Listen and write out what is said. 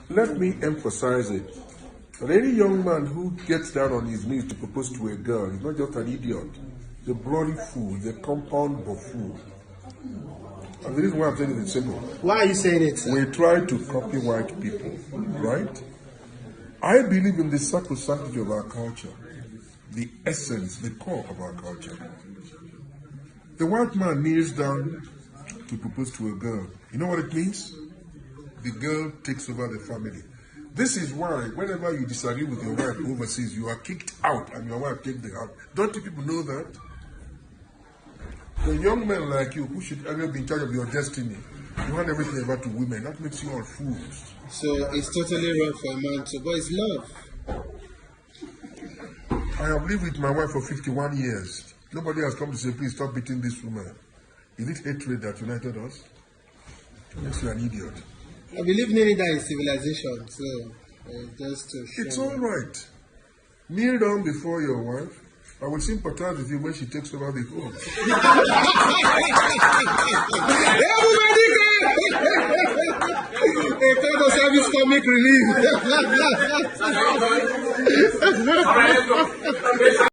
Let me emphasize it. That any young man who gets down on his knees to propose to a girl is not just an idiot. He's a bloody fool. He's a compound buffoon. And the reason why I'm saying it is simple. Why are you saying it, sir? We try to copy white people, right? I believe in the sacrosanctity of our culture, the essence, the core of our culture. The white man kneels down to propose to a girl. You know what it means? The girl takes over the family. This is why whenever you disagree with your wife overseas, you are kicked out and your wife takes the house. Don't you people know that? A young man like you who should ever be in charge of your destiny, you hand everything over to women. That makes you all fools. So it's totally wrong for a man to, but it's love. I have lived with my wife for 51 years. Nobody has come to say, please stop beating this woman. Is it hatred that united us? It makes you an idiot. I believe nearly that is civilization, so just to show. It's all right. Kneel down before your wife. I will sympathize with you when she takes over the home. A kind of service comic relief.